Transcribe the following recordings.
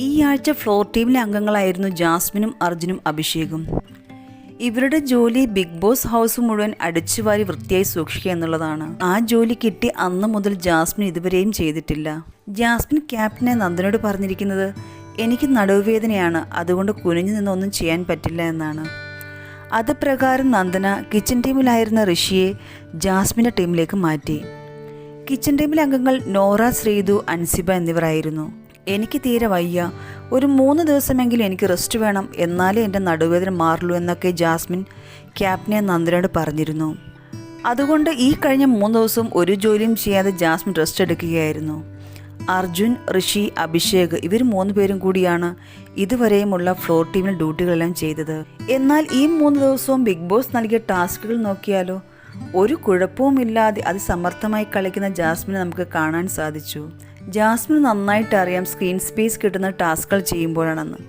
ഈ ആഴ്ച ഫ്ലോർ ടീമിലെ അംഗങ്ങളായിരുന്നു ജാസ്മിനും അർജുനും അഭിഷേകും. ഇവരുടെ ജോലി ബിഗ് ബോസ് ഹൗസ് മുഴുവൻ അടിച്ചുവാരി വൃത്തിയായി സൂക്ഷിക്കുക എന്നുള്ളതാണ്. ആ ജോലി കിട്ടി അന്ന് മുതൽ ജാസ്മിൻ ഇതുവരെയും ചെയ്തിട്ടില്ല. ജാസ്മിൻ ക്യാപ്റ്റനെ നന്ദനോട് പറഞ്ഞിരിക്കുന്നത് എനിക്ക് നടുവേദനയാണ്, അതുകൊണ്ട് കുനിഞ്ഞു നിന്നൊന്നും ചെയ്യാൻ പറ്റില്ല എന്നാണ്. അത് പ്രകാരം നന്ദന കിച്ചൺ ടീമിലായിരുന്ന ഋഷിയെ ജാസ്മിൻ്റെ ടീമിലേക്ക് മാറ്റി. കിച്ചൺ ടീമിലെ അംഗങ്ങൾ നോറ, ശ്രീതു, അൻസിബ എന്നിവരായിരുന്നു. എനിക്ക് തീരെ വയ്യ, ഒരു 3 ദിവസമെങ്കിലും എനിക്ക് റെസ്റ്റ് വേണം, എന്നാലേ എൻ്റെ നടുവേദന മാറുള്ളൂ എന്നൊക്കെ ജാസ്മിൻ ക്യാപ്റ്റനെ നന്ദനോട് പറഞ്ഞിരുന്നു. അതുകൊണ്ട് ഈ കഴിഞ്ഞ 3 ദിവസവും ഒരു ജോലിയും ചെയ്യാതെ ജാസ്മിൻ റെസ്റ്റ് എടുക്കുകയായിരുന്നു. അർജുൻ, ഋഷി, അഭിഷേക് ഇവർ 3 പേരും കൂടിയാണ് ഇതുവരെയുമുള്ള ഫ്ലോർ ടീമിൽ ഡ്യൂട്ടികളെല്ലാം ചെയ്തത്. എന്നാൽ ഈ 3 ദിവസവും ബിഗ് ബോസ് നൽകിയ ടാസ്കുകൾ നോക്കിയാലോ, ഒരു കുഴപ്പവുമില്ലാതെ അതിസമർത്ഥമായി കളിക്കുന്ന ജാസ്മിനെ നമുക്ക് കാണാൻ സാധിച്ചു. ജാസ്മിന് നന്നായിട്ട് അറിയാം സ്ക്രീൻ സ്പേസ് കിട്ടുന്ന ടാസ്കുകൾ ചെയ്യുമ്പോഴാണെന്ന്.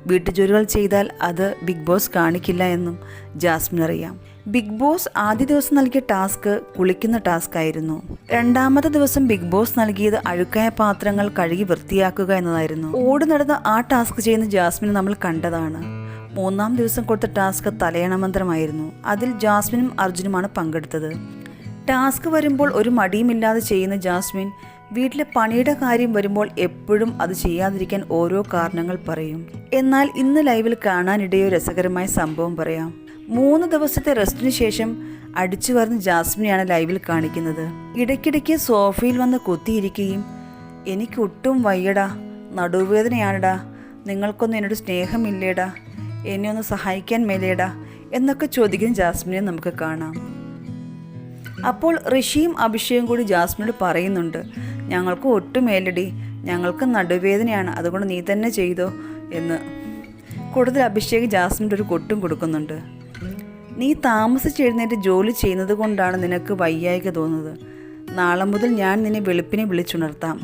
വീട്ടുജോലികൾ ചെയ്താൽ അത് ബിഗ് ബോസ് കാണിക്കില്ല എന്നും ജാസ്മിൻ അറിയാം. ബിഗ് ബോസ് ആദ്യ ദിവസം നൽകിയ ടാസ്ക് കുളിക്കുന്ന ടാസ്ക് ആയിരുന്നു. 2ാമത്തെ ദിവസം ബിഗ് ബോസ് നൽകിയത് അഴുക്കായ പാത്രങ്ങൾ കഴുകി വൃത്തിയാക്കുക എന്നതായിരുന്നു. ഓടി നടന്ന് ആ ടാസ്ക് ചെയ്യുന്ന ജാസ്മിനെ നമ്മൾ കണ്ടതാണ്. 3ാം ദിവസം കൊടുത്ത ടാസ്ക് തലയണ മന്ത്രമായിരുന്നു. അതിൽ ജാസ്മിനും അർജുനുമാണ് പങ്കെടുത്തത്. ടാസ്ക് വരുമ്പോൾ ഒരു മടിയുമില്ലാതെ ചെയ്യുന്ന ജാസ്മിൻ വീട്ടിലെ പണിയുടെ കാര്യം വരുമ്പോൾ എപ്പോഴും അത് ചെയ്യാതിരിക്കാൻ ഓരോ കാരണങ്ങൾ പറയും. എന്നാൽ ഇന്ന് ലൈവിൽ കാണാനിടയോ രസകരമായ സംഭവം പറയാം. 3 ദിവസത്തെ റെസ്റ്റിന് ശേഷം അടിച്ചു വരുന്ന ജാസ്മിനെയാണ് ലൈവിൽ കാണിക്കുന്നത്. ഇടയ്ക്കിടയ്ക്ക് സോഫയിൽ വന്ന് കുത്തിയിരിക്കുകയും എനിക്ക് ഒട്ടും വയ്യടാ, നടുവേദനയാണടാ, നിങ്ങൾക്കൊന്നും എന്നോട് സ്നേഹമില്ലേടാ, എന്നെ ഒന്ന് സഹായിക്കാൻ മേലേടാ എന്നൊക്കെ ചോദിക്കുന്ന ജാസ്മിനെ നമുക്ക് കാണാം. അപ്പോൾ ഋഷിയും അഭിഷേകും കൂടി ജാസ്മിനോട് പറയുന്നുണ്ട്, ഞങ്ങൾക്ക് ഒട്ടും മേലടി, ഞങ്ങൾക്ക് നടുവേദനയാണ്, അതുകൊണ്ട് നീ തന്നെ ചെയ്തോ എന്ന്. കൂടുതൽ അഭിഷേക് ജാസ്മിൻ്റെ ഒരു കൊട്ടും കൊടുക്കുന്നുണ്ട്. നീ താമസിച്ചെഴുന്നേറ്റ് ജോലി ചെയ്യുന്നത് കൊണ്ടാണ് നിനക്ക് വയ്യായ്ക തോന്നുന്നത്. നാളെ മുതൽ ഞാൻ നിന്നെ വെളുപ്പിനെ വിളിച്ചുണർത്താം.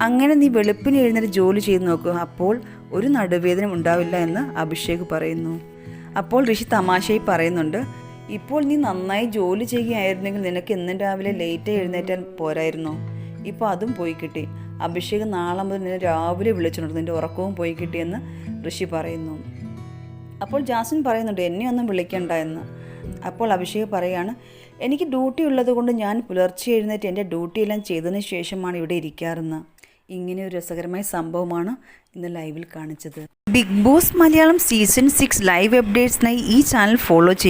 അങ്ങനെ നീ വെളുപ്പിനെ എഴുന്നേറ്റ് ജോലി ചെയ്ത് നോക്കുക, അപ്പോൾ ഒരു നടുവേദന ഉണ്ടാവില്ല എന്ന് അഭിഷേക് പറയുന്നു. അപ്പോൾ ഋഷി തമാശയായി പറയുന്നുണ്ട്, ഇപ്പോൾ നീ നന്നായി ജോലി ചെയ്യുകയായിരുന്നെങ്കിൽ നിനക്ക് എന്നും രാവിലെ ലേറ്റായി എഴുന്നേറ്റാൻ പോരായിരുന്നോ? ഇപ്പോൾ അതും പോയി കിട്ടി. അഭിഷേക് നാളെ മുതൽ നിന്നെ രാവിലെ വിളിച്ചുണർത്തും, നിൻ്റെ ഉറക്കവും പോയി കിട്ടിയെന്ന് ഋഷി പറയുന്നു. അപ്പോൾ ജാസ്മിൻ പറയുന്നുണ്ട്, എന്നെ ഒന്നും വിളിക്കണ്ട എന്ന്. അപ്പോൾ അഭിഷേക് പറയാണ്, എനിക്ക് ഡ്യൂട്ടി ഉള്ളത് കൊണ്ട് ഞാൻ പുലർച്ചെ എഴുന്നേറ്റ് എൻ്റെ ഡ്യൂട്ടിയെല്ലാം ചെയ്തതിന് ശേഷമാണ് ഇവിടെ ഇരിക്കാറെന്ന്. ഇങ്ങനെ ഒരു രസകരമായ സംഭവമാണ് ഇന്ന് ലൈവിൽ കാണിച്ചത്. Big boss Malayalam season 6 live അപ്ഡേറ്റ്സിനായി ഈ ചാനൽ ഫോളോ ചെയ്യും.